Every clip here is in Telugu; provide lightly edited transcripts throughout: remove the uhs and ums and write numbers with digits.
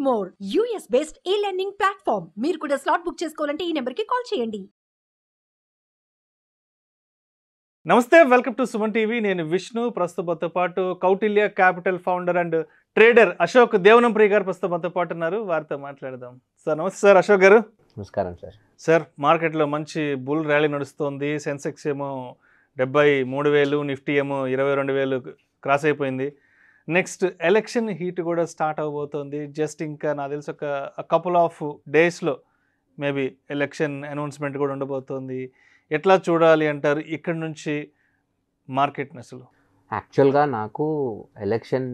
మోర్ యూఎస్ బేస్డ్ ఈ లెర్నింగ్ ప్లాట్ఫామ్. మీరు కూడా స్లాట్ బుక్ చేసుకోవాలంటే ఈ నెంబర్కి కాల్ చేయండి. నమస్తే, వెల్కమ్ టు సుమన్ టీవీ. నేను విష్ణు. ప్రస్తుతంతో పాటు Kautilya capital founder and trader Ashok Devanampriya గారు ప్రస్తుతంతో పాటు ఉన్నారు. వారితో మాట్లాడదాం. సార్ నమస్తే. సార్ అశోక్ గారు నమస్కారం సార్. సార్, మార్కెట్లో మంచి బుల్ ర్యాలీ నడుస్తుంది. సెన్సెక్స్ ఏమో 73,000, నిఫ్టీ ఏమో 22,000 క్రాస్ అయిపోయింది. నెక్స్ట్ ఎలక్షన్ హీట్ కూడా స్టార్ట్ అవబోతోంది. జస్ట్ ఇంకా నాకు తెలిసి ఒక కపుల్ ఆఫ్ డేస్లో మేబీ ఎలక్షన్ అనౌన్స్మెంట్ కూడా ఉండబోతోంది. ఎట్లా చూడాలి అంటారు ఇక్కడ నుంచి మార్కెట్ని? అసలు యాక్చువల్గా నాకు ఎలక్షన్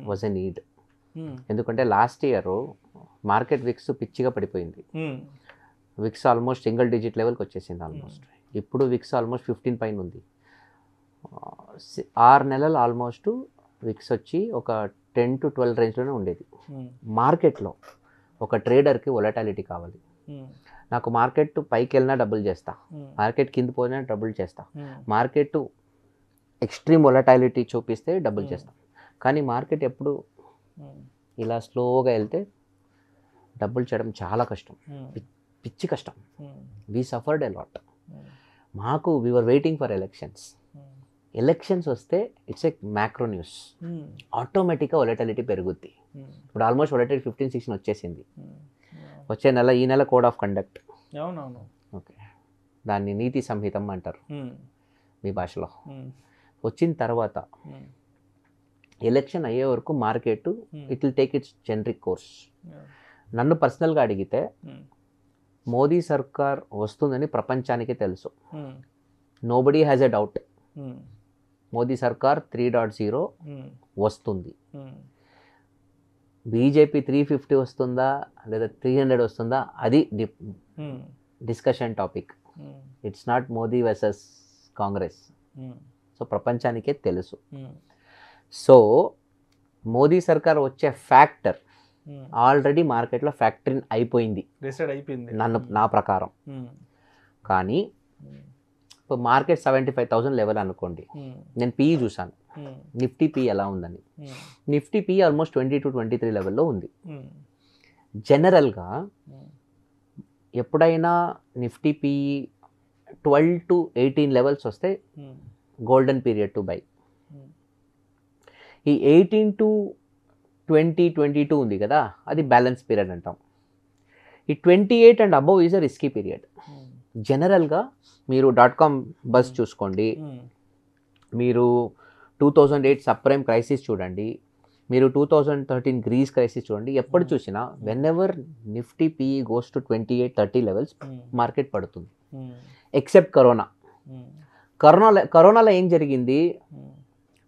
వాజ్ ఎ నీడ్. ఎందుకంటే లాస్ట్ ఇయర్ మార్కెట్ విక్స్ పిచ్చిగా పడిపోయింది. విక్స్ ఆల్మోస్ట్ సింగిల్ డిజిట్ లెవెల్కి వచ్చేసింది ఆల్మోస్ట్. ఇప్పుడు విక్స్ ఆల్మోస్ట్ 15 పైన ఉంది. 6 నెలలు ఆల్మోస్ట్ విక్స్ వచ్చి ఒక 10 to 12 రేంజ్లోనే ఉండేది. మార్కెట్లో ఒక ట్రేడర్కి వొలటాలిటీ కావాలి. నాకు మార్కెట్ పైకి వెళ్ళినా డబుల్ చేస్తా, మార్కెట్ కింద పోయినా డబుల్ చేస్తా, మార్కెట్ ఎక్స్ట్రీమ్ వొలటాలిటీ చూపిస్తే డబుల్ చేస్తా. కానీ మార్కెట్ ఎప్పుడు ఇలా స్లోగా వెళ్తే డబుల్ చేయడం చాలా కష్టం, పిచ్చి కష్టం. We suffered a lot. మాకు we were waiting for elections వస్తే ఇట్స్ ఏ మ్యాక్రో న్యూస్, ఆటోమేటిక్గా వొలటాలిటీ పెరుగుద్ది. ఇప్పుడు ఆల్మోస్ట్ వొలటాలిటీ 15-16 వచ్చేసింది. వచ్చే నెల, ఈ నెల కోడ్ ఆఫ్ కండక్ట్. అవునవును. ఓకే, దాన్ని నీతి సంహితం అంటారు మీ భాషలో. వచ్చిన తర్వాత ఎలక్షన్ అయ్యే వరకు market it will take its generic course. నన్ను పర్సనల్గా అడిగితే మోదీ సర్కార్ వస్తుందని ప్రపంచానికి తెలుసు. Nobody has a doubt. Modi సర్కార్ 3.0 వస్తుంది. బీజేపీ 350 వస్తుందా లేదా 300 వస్తుందా అది discussion topic. It's not Modi versus Congress. So ప్రపంచానికే తెలుసు. సో మోదీ సర్కార్ వచ్చే ఫ్యాక్టర్ ఆల్రెడీ మార్కెట్లో ఫ్యాక్టరీ అయిపోయింది, నా ప్రకారం. కానీ ఇప్పుడు మార్కెట్ 75,000 లెవెల్ అనుకోండి. నేను పిఈ చూసాను, నిఫ్టీ పీ ఎలా ఉందని. నిఫ్టీ పీ ఆల్మోస్ట్ 20 to 23 లెవెల్లో ఉంది. జనరల్గా ఎప్పుడైనా నిఫ్టీ పీ 12 to 18 లెవెల్స్ వస్తే గోల్డెన్ పీరియడ్ టు బై. ఈ 18 to 22 ఉంది కదా, అది బ్యాలెన్స్ పీరియడ్ అంటాం. ఈ 28 and above is a risky period. జనరల్గా మీరు .com బస్ చూసుకోండి, మీరు 2008 సబ్ప్రైమ్ క్రైసిస్ చూడండి, మీరు 2013 గ్రీస్ క్రైసిస్ చూడండి. ఎప్పుడు చూసినా when ever Nifty PE goes to 28-30 levels market పడుతుంది. ఎక్సెప్ట్ కరోనాలో ఏం జరిగింది,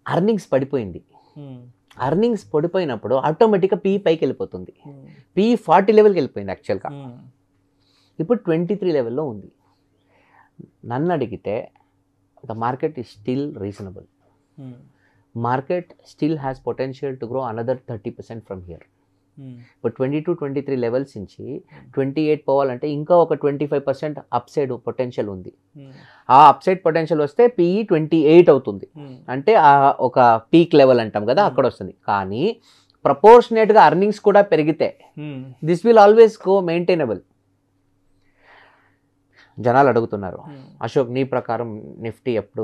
అర్నింగ్స్ పడిపోయింది. అర్నింగ్స్ పడిపోయినప్పుడు ఆటోమేటిక్గా పీఈ పైకి వెళ్ళిపోతుంది. పీఈ 40 లెవెల్కి వెళ్ళిపోయింది యాక్చువల్గా. ఇప్పుడు 23 లెవెల్లో ఉంది. నన్ను అడిగితే the market is still reasonable. Market still has potential to grow another 30% from here. ఇప్పుడు 22-23 లెవెల్స్ నుంచి 28 పోవాలంటే ఇంకా ఒక 25% అప్సైడ్ పొటెన్షియల్ ఉంది. ఆ అప్సైడ్ పొటెన్షియల్ వస్తే పీఈ 28 అవుతుంది. అంటే ఒక పీక్ లెవెల్ అంటాం కదా, అక్కడ వస్తుంది. కానీ ప్రపోర్షనేట్గా అర్నింగ్స్ కూడా పెరిగితే this will always go maintainable. జనాలు అడుగుతున్నారు, అశోక్ నీ ప్రకారం నిఫ్టీ ఎప్పుడు,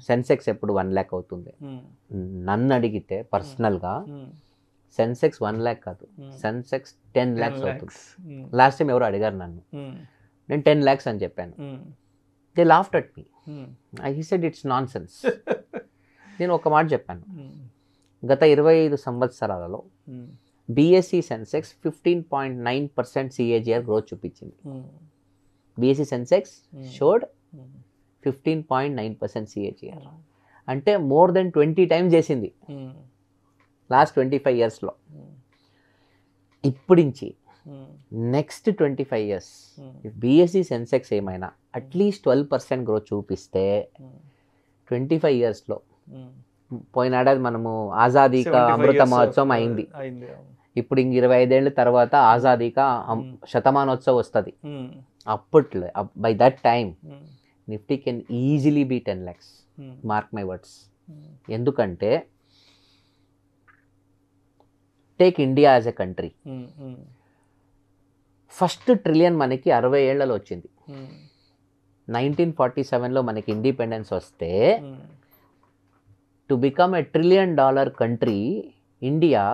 సెన్సెక్స్ ఎప్పుడు 1 lakh అవుతుంది? నన్ను అడిగితే పర్సనల్గా సెన్సెక్స్ 1 lakh కాదు, సెన్సెక్స్ 10 lakhs అవుతుంది. లాస్ట్ టైం ఎవరు అడిగారు నన్ను, నేను 10 lakhs అని చెప్పాను. They laughed at me. I said it's nonsense. నేను ఒక మాట చెప్పాను, గత 25 సంవత్సరాలలో బీఎస్ఈ సెన్సెక్స్ 15.9% CAGR గ్రోత్ చూపించింది. BSE Sensex showed 15.9% CAGR. అంటే మోర్ దెన్ 20 times చేసింది లాస్ట్ 25 yearsలో. ఇప్పుడించి నెక్స్ట్ 25 years BSE Sensex ఏమైనా అట్లీస్ట్ 12% గ్రోత్ చూపిస్తే 25 yearsలో, పోయిన ఏడాది మనము ఆజాదీ కా అమృత మహోత్సవం అయింది. ఇప్పుడు ఇంక 25 ఏళ్ళ తర్వాత ఆజాదీ కా శతమానోత్సవం వస్తుంది. అప్పట్లో by that time Nifty can easily be 10 lakhs. Mark my words. ఎందుకంటే take India as a country. First trillion మనకి 60 ఏళ్లలో వచ్చింది. 1947లో మనకి ఇండిపెండెన్స్ వస్తే to become a $1 trillion country India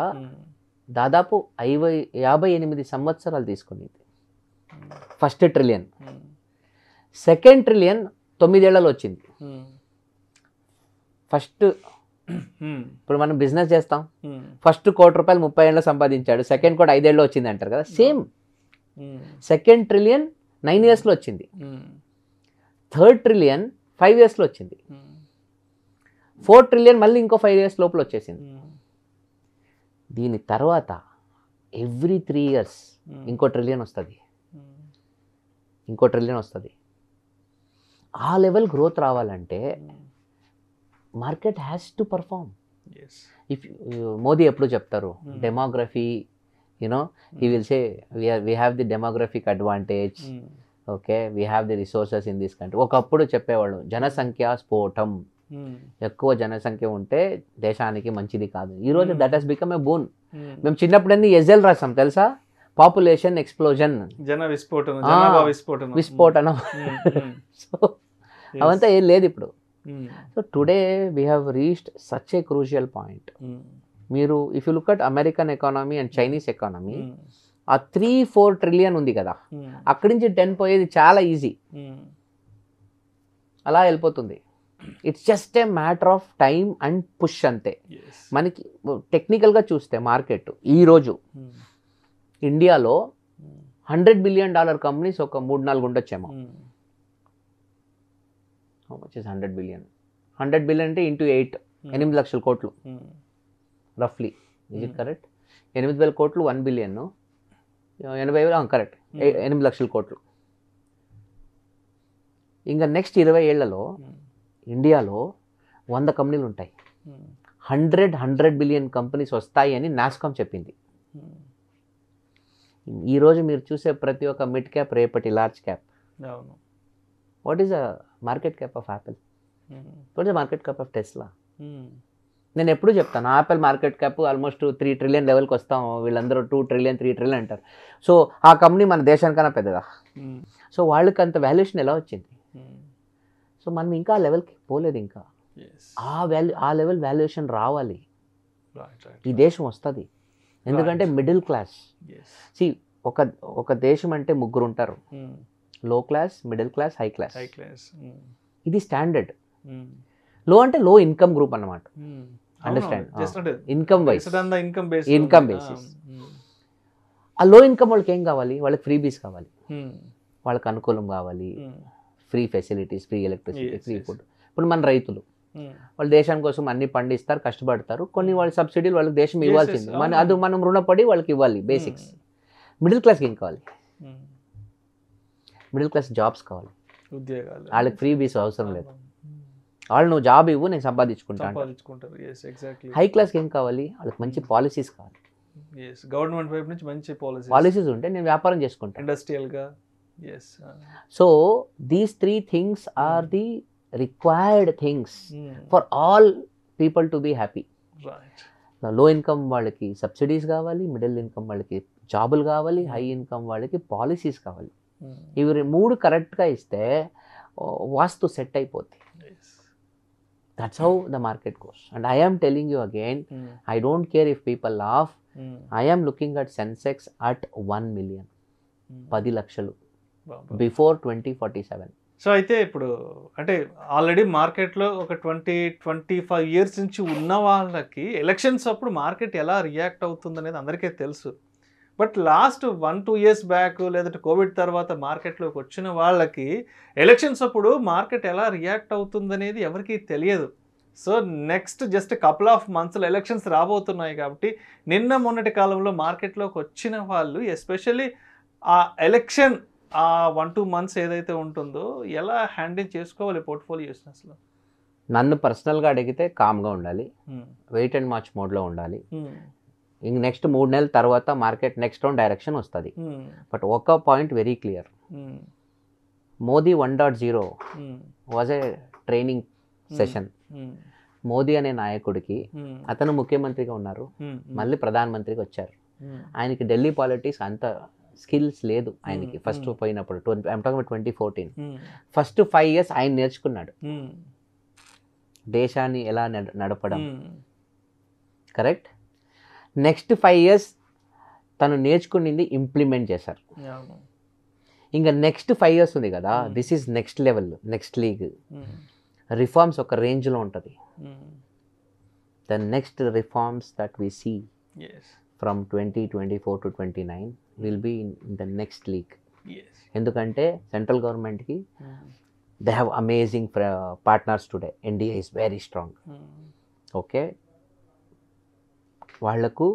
దాదాపు 58 సంవత్సరాలు తీసుకునేది. First trillion. సెకండ్ ట్రిలియన్ 9 ఏళ్లలో వచ్చింది. ఫస్ట్ ఇప్పుడు మనం బిజినెస్ చేస్తాం, ఫస్ట్ ₹1 కోటి 30 ఏళ్ళు సంపాదించాడు, సెకండ్ కోటి 5 ఏళ్ళు వచ్చింది అంటారు కదా, సేమ్. సెకండ్ ట్రిలియన్ 9 ఇయర్స్లో వచ్చింది, థర్డ్ ట్రిలియన్ 5 ఇయర్స్లో వచ్చింది, ఫోర్త్ ట్రిలియన్ మళ్ళీ ఇంకో 5 ఇయర్స్ లోపల వచ్చేసింది. దీని తర్వాత ఎవ్రీ 3 ఇయర్స్ ఇంకో ట్రిలియన్ వస్తుంది, ఇంకో ట్రిలియన్ వస్తుంది. ఆ లెవెల్ గ్రోత్ రావాలంటే market has to perform. If Modi ఎప్పుడు చెప్తారు demography, you know he will say we have the demographic advantage, okay we have the resources in this country. ఒకప్పుడు చెప్పేవాళ్ళు జనసంఖ్య స్ఫోటం, ఎక్కువ జనసంఖ్య ఉంటే దేశానికి మంచిది కాదు. ఈరోజు that has become a boon. మేము చిన్నప్పుడన్నీ ఎజెల్ రాసాం తెలుసా, పాపులేషన్ ఎక్స్ప్లోజన్, జన విస్ఫోటనం, విస్ఫోటనం. సో అవంతా ఏం లేదు ఇప్పుడు. So today we have reached such a crucial point. మీరు if you look at American economy and Chinese economy, ఆ 3-4 ట్రిలియన్ ఉంది కదా, అక్కడి నుంచి 10 పోయేది చాలా ఈజీ, అలా వెళ్ళిపోతుంది. It's just a matter of time and push అంతే. మనకి టెక్నికల్గా చూస్తే మార్కెట్ ఈరోజు ఇండియాలో $100 బిలియన్ కంపెనీస్ ఒక 3-4 ఉండొచ్చేమో. How much is 100 billion? 100 billion అంటే ఇంటూ 8 లక్షల కోట్లు రఫ్లీ. Is it correct? 8,000 కోట్లు 1 బిలియన్, 80,000 కరెక్ట్, 8 లక్షల కోట్లు. ఇంకా నెక్స్ట్ 20 ఏళ్లలో ఇండియాలో 100 కంపెనీలు ఉంటాయి. 100 బిలియన్ కంపెనీస్ వస్తాయి అని నాస్కామ్ చెప్పింది. ఈరోజు మీరు చూసే ప్రతి ఒక్క మిడ్ క్యాప్ రేపటి large cap. What is the market cap of Apple? What is the market cap of Tesla? నేను ఎప్పుడు చెప్తాను Apple market cap almost 3 trillion లెవెల్కి వస్తాం, వీళ్ళందరూ 2 ట్రిలియన్ 3 ట్రిలియన్ అంటారు. సో ఆ కంపెనీ మన దేశానికన్నా పెద్దదా? సో వాళ్ళకి అంత వాల్యుయేషన్ ఎలా వచ్చింది? సో మనం ఇంకా ఆ లెవెల్కి పోలేదు. ఇంకా ఆ లెవెల్ వాల్యుయేషన్ రావాలి, ఈ దేశం వస్తుంది. ఎందుకంటే మిడిల్ క్లాస్. సి ఒక దేశం అంటే 3 ఉంటారు, లో class, middle class, high class. ఇది స్టాండర్డ్. లో అంటే లో ఇన్కమ్ గ్రూప్ అన్నమాట. అండర్స్టాండ్? Income basis. ఆ లో ఇన్కమ్ వాళ్ళకి ఏం కావాలి? వాళ్ళకి ఫ్రీ బీస్ కావాలి, వాళ్ళకి అనుకూలం కావాలి, free facilities, free electricity, free food. ఇప్పుడు మన రైతులు వాళ్ళు దేశం కోసం అన్ని పండిస్తారు, కష్టపడతారు, కొన్ని వాళ్ళ సబ్సిడీలు వాళ్ళకి దేశం ఇవ్వాల్సింది, అది మనం రుణపడి వాళ్ళకి ఇవ్వాలి బేసిక్స్. మిడిల్ క్లాస్కి ఏం కావాలి? మిడిల్ క్లాస్ జాబ్స్ కావాలి, వాళ్ళకి ఫ్రీ బీస్ అవసరం లేదు, వాళ్ళు నువ్వు జాబ్ ఇవ్వు నేను సంపాదించుకుంటాను. హై క్లాస్కి ఏం కావాలి? వాళ్ళకి మంచి పాలసీస్ కావాలి, గవర్నమెంట్ వైపు నుంచి మంచి పాలసీస్ ఉంటే నేను వ్యాపారం చేసుకుంటాను ఇండస్ట్రియల్గా. So these 3 things are the required things for all people to be happy. లో ఇన్కమ్ వాళ్ళకి సబ్సిడీస్ కావాలి, మిడిల్ ఇన్కమ్ వాళ్ళకి జాబులు కావాలి, హై ఇన్కమ్ వాళ్ళకి పాలసీస్ కావాలి. ఇవి 3 కరెక్ట్గా ఇస్తే వాస్తు సెట్ అయిపోద్ది. That's how the market goes. And I am telling you again, I don't care if people laugh. I am looking at Sensex at 1 million, 10 లక్షలు బిఫోర్ 2047. సో అయితే ఇప్పుడు అంటే ఆల్రెడీ మార్కెట్లో ఒక 20-25 ఇయర్స్ నుంచి ఉన్న వాళ్ళకి ఎలక్షన్స్ అప్పుడు మార్కెట్ ఎలా రియాక్ట్ అవుతుంది అనేది అందరికీ తెలుసు. బట్ లాస్ట్ 1-2 ఇయర్స్ బ్యాక్ లేదంటే కోవిడ్ తర్వాత మార్కెట్లోకి వచ్చిన వాళ్ళకి ఎలక్షన్స్ అప్పుడు మార్కెట్ ఎలా రియాక్ట్ అవుతుంది అనేది ఎవరికీ తెలియదు. So next just couple of మంత్స్లో ఎలక్షన్స్ రాబోతున్నాయి కాబట్టి నిన్న మొన్నటి కాలంలో మార్కెట్లోకి వచ్చిన వాళ్ళు ఎస్పెషల్లీ ఆ ఎలక్షన్ ఆ 1-2 మంత్స్ ఏదైతే ఉంటుందో ఎలా హ్యాండిల్ చేసుకోవాలి పోర్ట్ఫోలియోస్? అసలు నన్ను పర్సనల్గా అడిగితే కామ్గా ఉండాలి, వెయిట్ అండ్ వాచ్ మోడ్లో ఉండాలి. ఇంక నెక్స్ట్ 3 నెలల తర్వాత మార్కెట్ నెక్స్ట్ రౌండ్ డైరెక్షన్ వస్తుంది. బట్ ఒక point very clear, Modi 1.0 was a training session. Modi అనే నాయకుడికి అతను ముఖ్యమంత్రిగా ఉన్నారు, మళ్ళీ ప్రధానమంత్రిగా వచ్చారు. ఆయనకి ఢిల్లీ పాలిటిక్స్ అంత స్కిల్స్ లేదు ఆయనకి ఫస్ట్ పోయినప్పుడు. 2014 ఫస్ట్ 5 years ఆయన నేర్చుకున్నాడు దేశాన్ని ఎలా నడపడం. కరెక్ట్. నెక్స్ట్ 5 years తను నేర్చుకునింది ఇంప్లిమెంట్ చేశారు. ఇంకా నెక్స్ట్ 5 years ఉంది కదా, this is next level, next league. Reforms ఒక రేంజ్లో ఉంటుంది. The next reforms that we see from 2024 to 29 will be in the next league. ఎందుకంటే సెంట్రల్ గవర్నమెంట్కి they have amazing partners today. NDA is very strong. Okay, వాళ్లకు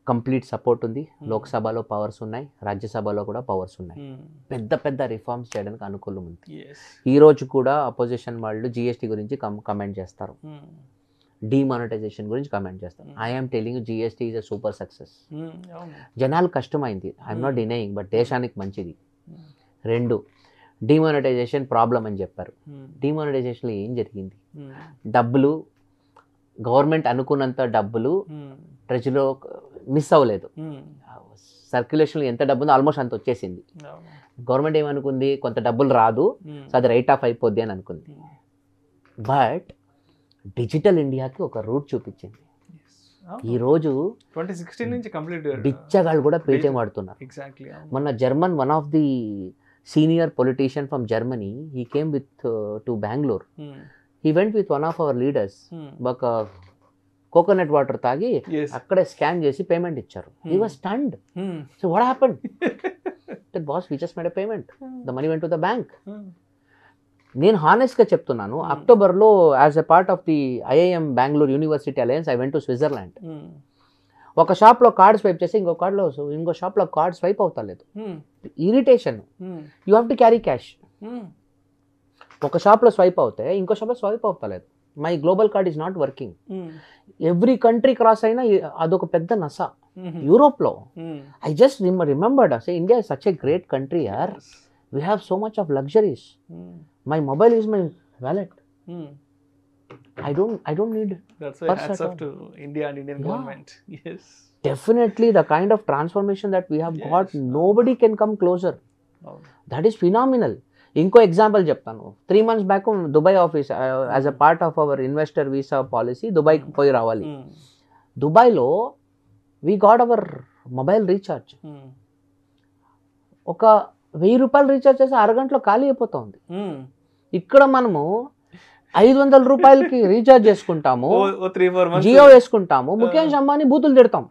కంప్లీట్ సపోర్ట్ ఉంది. లోక్సభలో పవర్స్ ఉన్నాయి, రాజ్యసభలో కూడా పవర్స్ ఉన్నాయి. పెద్ద పెద్ద రిఫార్మ్స్ చేయడానికి అనుకూలం ఉంది. ఈరోజు కూడా అపోజిషన్ వాళ్ళు జిఎస్టీ గురించి కమెంట్ చేస్తారు, డిమానిటైజేషన్ గురించి కమెంట్ చేస్తారు. I'm telling GST is a super success. జనాలు కష్టమైంది, ఐఎమ్ నాట్ డినయింగ్, బట్ దేశానికి మంచిది. 2, డిమానిటైజేషన్ ప్రాబ్లం అని చెప్పారు. డిమానిటైజేషన్లో ఏం జరిగింది? డబ్బులు గవర్నమెంట్ అనుకున్నంత డబ్బులు ప్రజలో మిస్ అవ్వలేదు. సర్క్యులేషన్లో ఎంత డబ్బు ఉందో ఆల్మోస్ట్ అంత వచ్చేసింది. గవర్నమెంట్ ఏమనుకుంది, కొంత డబ్బులు రాదు, సో అది రైట్ ఆఫ్ అయిపోద్ది అని అనుకుంది. బట్ డిజిటల్ ఇండియాకి ఒక రూట్ చూపించింది. ఈరోజు 2016 నుంచి కంప్లీట్ బిచ్చగాళ్ళు కూడా పేటీఎం వాడుతున్నారు. మొన్న German one of the senior politician from Germany, he came with to Bengaluru. He went with one of our leaders. ఒక కోకోనట్ వాటర్ తాగి అక్కడే స్కాన్ చేసి పేమెంట్ ఇచ్చారు. He was stunned. So what happened? That boss, we just made a payment. The money went to the bank. నేను హానెస్ట్గా చెప్తున్నాను, అక్టోబర్లో as a part of the IIM Bengaluru university alliance I went to Switzerland. ఒక షాప్లో కార్డ్ స్వైప్ చేసి ఇంకో షాప్లో కార్డ్ స్వైప్ అవుతలేదు. Irritation. You have to carry cash. ఒక షాప్లో స్వైప్ అవుతే ఇంకో షాప్లో స్వైప్ అవుతలేదు. My global card is not working. Every country cross అయినా అదొక పెద్ద నస. యూరోప్లో ఐ జస్ట్ రిమెంబర్డ్, అసలు India is such a great country యార్, we have so much of luxuries. My mobile is my wallet. I don't need. That's why hats off to India and Indian government. Yes. Definitely the kind of transformation that we have got, nobody can come closer. That is phenomenal. ఇంకో ఎగ్జాంపుల్ చెప్తాను. 3 months back Dubai office as a part of our investor visa policy దుబాయ్కి పోయి రావాలి. దుబాయ్లో we got our mobile recharge. ఒక 1000 రూపాయలు రీఛార్జ్ చేసి అరగంటలో ఖాళీ అయిపోతుంది. ఇక్కడ మనము 500 రూపాయలకి రీఛార్జ్ చేసుకుంటాము, జియో వేసుకుంటాము, ముఖేష్ అంబానీ బూతులు తిడతాం.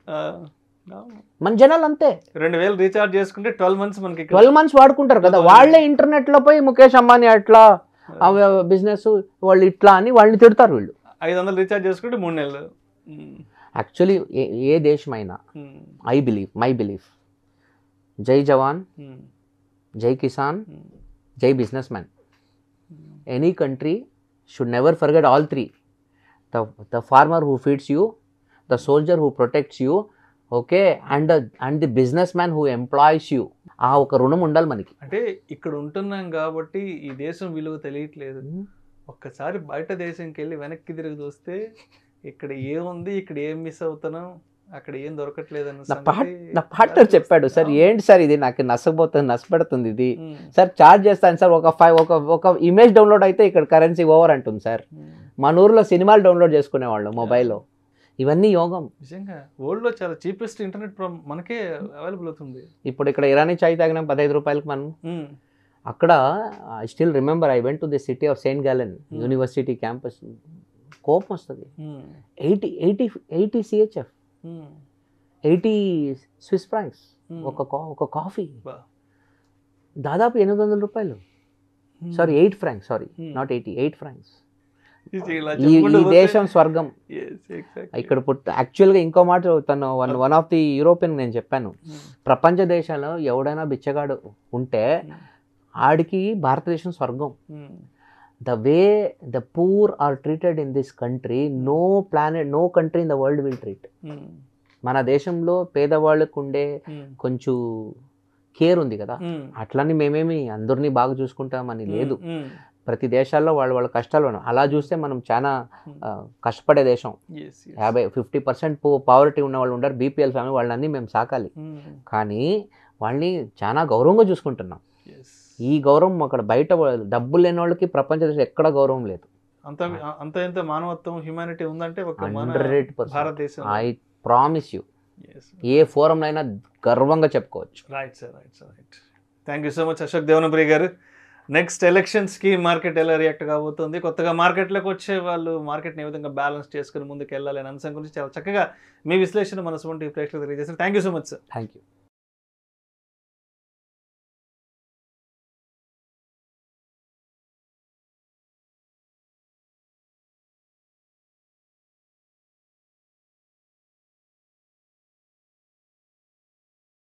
మన జనాలు అంతే. 2000 రీఛార్జ్ చేసుకుంటే 12 months మనకి 12 months వాడుకుంటారు కదా. వాళ్ళే ఇంటర్నెట్ లో పోయి ముఖేష్ అంబానీ అట్లా బిజినెస్ వాళ్ళు ఇట్లా అని వాళ్ళని తిడతారు. వీళ్ళు 500 రీఛార్జ్ చేసుకుంటే 3 నెలలు. యాక్చువల్లీ ఏ దేశమైనా మై బిలీఫ్ జై జవాన్, జై కిసాన్, జై business man. Any country should never forget all 3. The farmer who feeds you, the soldier who protects you, okay, and the businessman who employs you. ఆ ఒక రుణం ఉండాలి మనకి. అంటే ఇక్కడ ఉంటున్నాం కాబట్టి ఈ దేశం విలువ తెలియట్లేదు. ఒక్కసారి బయట దేశంకి వెళ్ళి వెనక్కి తిరిగి చూస్తే ఇక్కడ ఏముంది, ఇక్కడ ఏం మిస్ అవుతున్నాం, అక్కడ ఏం దొరకట్లేదు నా పార్ట్నర్ చెప్పాడు, సార్ ఏంటి సార్ ఇది నాకు నష్టపెడుతుంది ఇది సార్, ఛార్జ్ చేస్తాను సార్, ఒక ఇమేజ్ డౌన్లోడ్ అయితే ఇక్కడ కరెన్సీ ఓవర్ అంటుంది సార్. మన ఊర్లో సినిమాలు డౌన్లోడ్ చేసుకునేవాళ్ళు మొబైల్లో. ఇవన్నీ యోగం. నిజంగా వరల్డ్ లో చాలా చీపెస్ట్ ఇంటర్నెట్ మనకే అవైలబుల్ అవుతుంది. ఇప్పుడు ఇక్కడ ఇరానీ చాయ్ తాగినాం 15 రూపాయలకి మనం. అక్కడ I still remember I went to the city of Saint Gallen university campus. కోపం వస్తుంది. 80 CHF, 80 Swiss francs ఒక కాఫీ, దాదాపు 800 రూపాయలు. Sorry 8 francs, sorry not 80, 8 francs. ఈ దేశం స్వర్గం. ఇక్కడ యాక్చువల్గా ఇంకో మాట తను వన్ ఆఫ్ ది యూరోపియన్ నేను చెప్పాను, ప్రపంచ దేశాల్లో ఎవడైనా బిచ్చగాడు ఉంటే ఆడికి భారతదేశం స్వర్గం. The way the poor are treated in this country, no country in the world will treat. మన దేశంలో పేదవాళ్ళకు ఉండే కొంచెం కేర్ ఉంది కదా, అట్లని మేమేమి అందరినీ బాగా చూసుకుంటామని లేదు. ప్రతి దేశాల్లో వాళ్ళ కష్టాలు ఉన్నాయి. అలా చూస్తే మనం చాలా కష్టపడే దేశం. 50% పావర్టీ ఉన్న వాళ్ళు ఉంటారు, బీపీఎల్ ఫ్యామిలీ, వాళ్ళని మేము సాకాలి. కానీ వాళ్ళని చాలా గౌరవంగా చూసుకుంటున్నాం. ఈ గౌరవం అక్కడ బయట డబ్బులు లేని వాళ్ళకి ప్రపంచ దేశం ఎక్కడ గౌరవం లేదు. అంత మానవత్వం, హ్యూమానిటీ ఉందంటే ఒక 100% భారతదేశం. ఐ ప్రామిస్ యూ, ఏ ఫోరంలో అయినా గర్వంగా చెప్పుకోవచ్చు. Right sir, right sir, right. Thank you so much Ashok Devanapriya గారు. నెక్స్ట్ ఎలక్షన్స్కి మార్కెట్ ఎలా రియాక్ట్ కాబోతుంది, కొత్తగా మార్కెట్లోకి వచ్చే వాళ్ళు మార్కెట్ని ఏ విధంగా బ్యాలెన్స్ చేసుకుని ముందుకు వెళ్ళాలి అనే అంశం గురించి చాలా చక్కగా మీ విశ్లేషణ మన సుమన్ టీవీ ప్రేక్షకులకు తెలియజేస్తారు. Thank you so much sir. Thank you.